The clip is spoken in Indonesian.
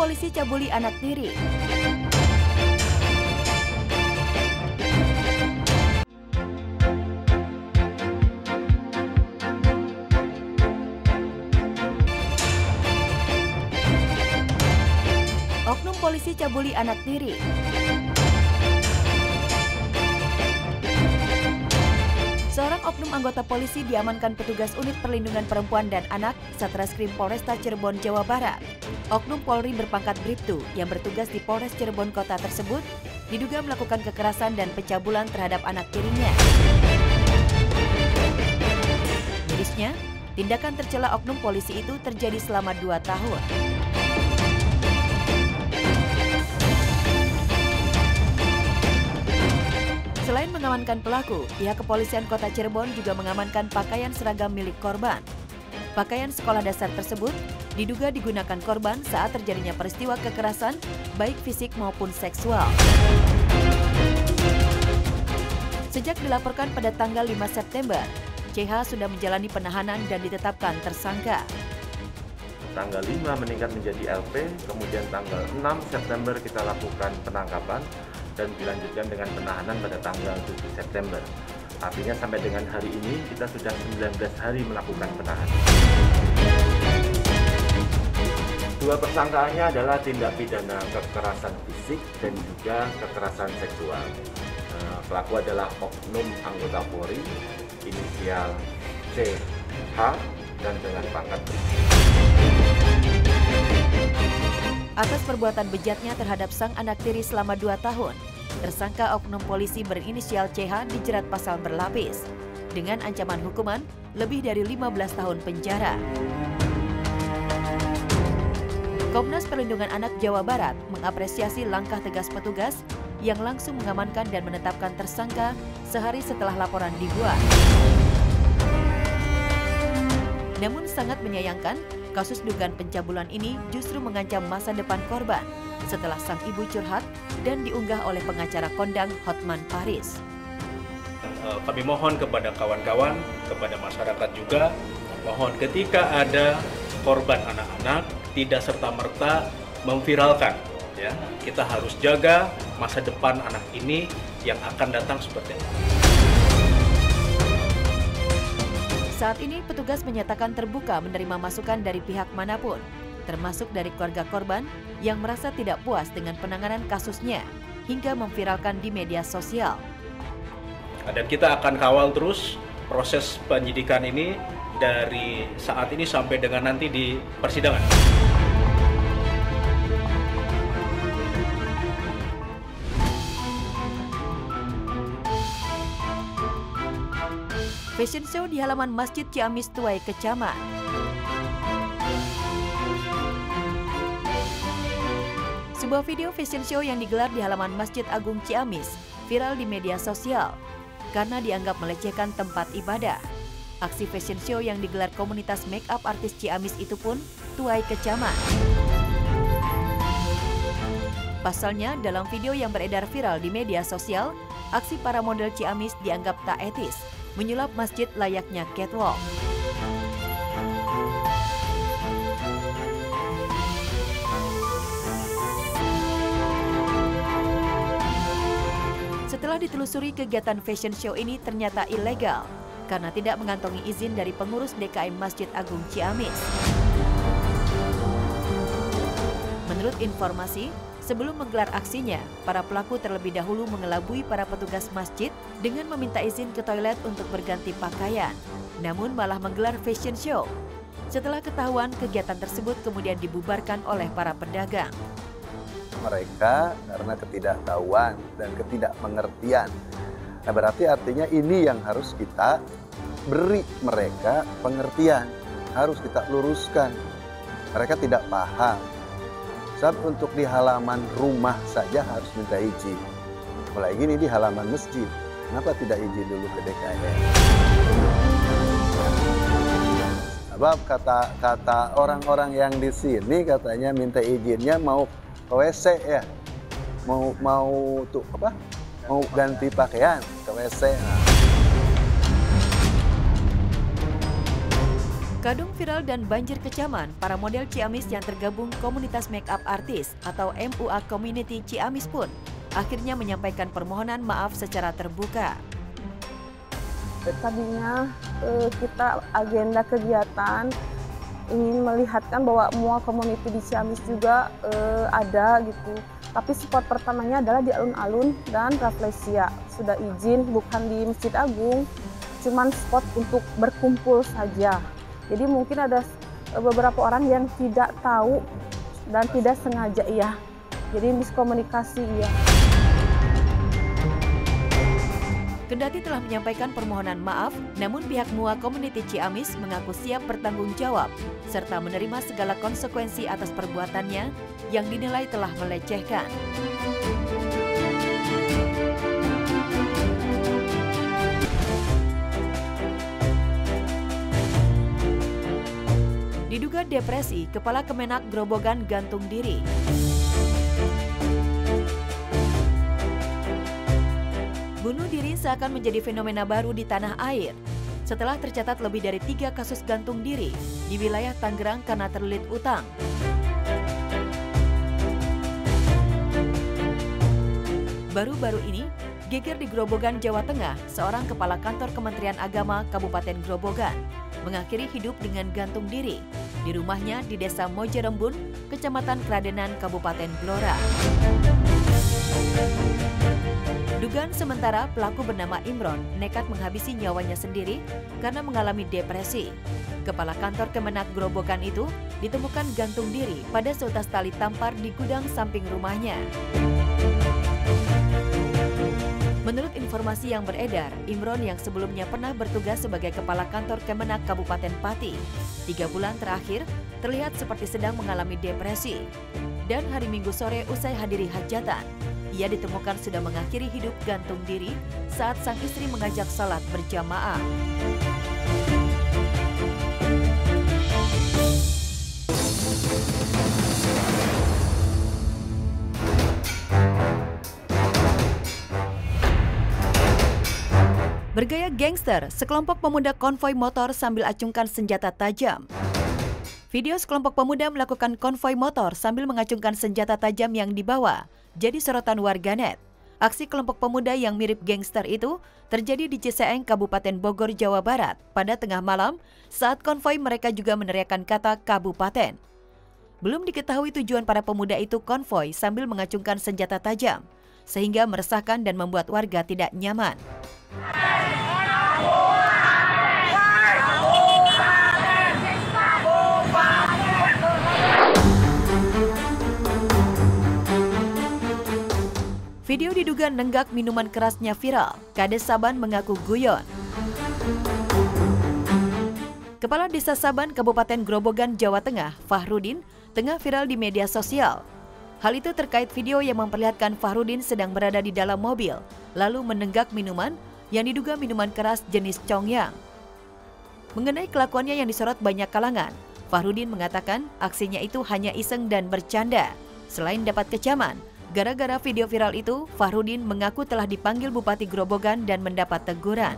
polisi cabuli anak tiri. Oknum polisi cabuli anak tiri. Seorang oknum anggota polisi diamankan petugas unit perlindungan perempuan dan anak Satreskrim Polresta Cirebon, Jawa Barat. Oknum Polri berpangkat Bribtu yang bertugas di Polres Cirebon kota tersebut diduga melakukan kekerasan dan pencabulan terhadap anak tirinya. Mirisnya, tindakan tercela oknum polisi itu terjadi selama 2 tahun. Selain mengamankan pelaku, pihak kepolisian kota Cirebon juga mengamankan pakaian seragam milik korban. Pakaian sekolah dasar tersebut diduga digunakan korban saat terjadinya peristiwa kekerasan, baik fisik maupun seksual. Sejak dilaporkan pada tanggal 5 September, CH sudah menjalani penahanan dan ditetapkan tersangka. Tanggal 5 meningkat menjadi LP, kemudian tanggal 6 September kita lakukan penangkapan, dan dilanjutkan dengan penahanan pada tanggal 7 September. Artinya sampai dengan hari ini kita sudah 19 hari melakukan penahanan. 2 tersangkaannya adalah tindak pidana kekerasan fisik dan juga kekerasan seksual. Pelaku adalah oknum anggota Polri, inisial CH dan dengan pangkat Bribtu. Atas perbuatan bejatnya terhadap sang anak tiri selama 2 tahun, tersangka oknum polisi berinisial CH dijerat pasal berlapis dengan ancaman hukuman lebih dari 15 tahun penjara. Komnas Perlindungan Anak Jawa Barat mengapresiasi langkah tegas petugas yang langsung mengamankan dan menetapkan tersangka sehari setelah laporan dibuat. Namun sangat menyayangkan, kasus dugaan pencabulan ini justru mengancam masa depan korban setelah sang ibu curhat dan diunggah oleh pengacara kondang Hotman Paris. Kami mohon kepada kawan-kawan, kepada masyarakat juga, mohon ketika ada korban anak-anak tidak serta-merta memviralkan. Ya, kita harus jaga masa depan anak ini yang akan datang seperti apa. Saat ini petugas menyatakan terbuka menerima masukan dari pihak manapun, termasuk dari keluarga korban yang merasa tidak puas dengan penanganan kasusnya hingga memviralkan di media sosial. Dan kita akan kawal terus proses penyidikan ini dari saat ini sampai dengan nanti di persidangan. Fashion show di halaman Masjid Ciamis Tuai Kecaman. Sebuah video fashion show yang digelar di halaman Masjid Agung Ciamis viral di media sosial karena dianggap melecehkan tempat ibadah. Aksi fashion show yang digelar komunitas make up artis Ciamis itu pun tuai kecaman. Pasalnya, dalam video yang beredar viral di media sosial, aksi para model Ciamis dianggap tak etis, menyulap masjid layaknya catwalk. Setelah ditelusuri, kegiatan fashion show ini ternyata ilegal karena tidak mengantongi izin dari pengurus DKM Masjid Agung Ciamis. Menurut informasi, sebelum menggelar aksinya, para pelaku terlebih dahulu mengelabui para petugas masjid dengan meminta izin ke toilet untuk berganti pakaian, namun malah menggelar fashion show. Setelah ketahuan, kegiatan tersebut kemudian dibubarkan oleh para pedagang. Mereka karena ketidaktahuan dan ketidakmengertian. Nah, berarti artinya ini yang harus kita beri mereka pengertian, harus kita luruskan. Mereka tidak paham. Saat untuk di halaman rumah saja harus minta izin. Apalagi ini di halaman masjid. Kenapa tidak izin dulu ke DKM? Sebab kata orang-orang yang di sini katanya minta izinnya mau ke WC ya. Mau tuh apa? Mau ganti pakaian ke WC. Kadung viral dan banjir kecaman, para model Ciamis yang tergabung komunitas make-up artis atau MUA Community Ciamis pun akhirnya menyampaikan permohonan maaf secara terbuka. Tadinya kita agenda kegiatan ingin melihatkan bahwa MUA Community di Ciamis juga ada gitu. Tapi spot pertamanya adalah di alun-alun dan Rafflesia. Sudah izin, bukan di Masjid Agung, cuman spot untuk berkumpul saja. Jadi mungkin ada beberapa orang yang tidak tahu dan tidak sengaja ya. Jadi miskomunikasi ya. Kendati telah menyampaikan permohonan maaf, namun pihak MUA Community Ciamis mengaku siap bertanggung jawab serta menerima segala konsekuensi atas perbuatannya yang dinilai telah melecehkan. Diduga depresi, Kepala Kemenak Grobogan gantung diri. Bunuh diri seakan menjadi fenomena baru di tanah air. Setelah tercatat lebih dari 3 kasus gantung diri di wilayah Tangerang karena terlilit utang. Baru-baru ini, geger di Grobogan, Jawa Tengah, seorang kepala kantor Kementerian Agama Kabupaten Grobogan mengakhiri hidup dengan gantung diri di rumahnya di Desa Mojerembun, Kecamatan Kradenan, Kabupaten Blora. Dugaan sementara pelaku bernama Imron nekat menghabisi nyawanya sendiri karena mengalami depresi. Kepala kantor Kemenak Grobogan itu ditemukan gantung diri pada seutas tali tampar di gudang samping rumahnya. Menurut informasi yang beredar, Imron yang sebelumnya pernah bertugas sebagai Kepala Kantor Kemenak Kabupaten Pati, 3 bulan terakhir terlihat seperti sedang mengalami depresi. Dan hari Minggu sore usai hadiri hajatan, ia ditemukan sudah mengakhiri hidup gantung diri saat sang istri mengajak salat berjamaah. Bergaya gangster, sekelompok pemuda konvoi motor sambil acungkan senjata tajam. Video sekelompok pemuda melakukan konvoi motor sambil mengacungkan senjata tajam yang dibawa jadi sorotan warganet. Aksi kelompok pemuda yang mirip gangster itu terjadi di Ciseeng, Kabupaten Bogor, Jawa Barat pada tengah malam saat konvoi mereka juga meneriakkan kata kabupaten. Belum diketahui tujuan para pemuda itu konvoi sambil mengacungkan senjata tajam, sehingga meresahkan dan membuat warga tidak nyaman. Video diduga nenggak minuman kerasnya viral. Kades Saban mengaku guyon. Kepala Desa Saban, Kabupaten Grobogan, Jawa Tengah, Fahrudin, tengah viral di media sosial. Hal itu terkait video yang memperlihatkan Fahrudin sedang berada di dalam mobil, lalu menenggak minuman yang diduga minuman keras jenis Congyang. Mengenai kelakuannya yang disorot banyak kalangan, Fahrudin mengatakan aksinya itu hanya iseng dan bercanda. Selain dapat kecaman, gara-gara video viral itu, Fahrudin mengaku telah dipanggil Bupati Grobogan dan mendapat teguran.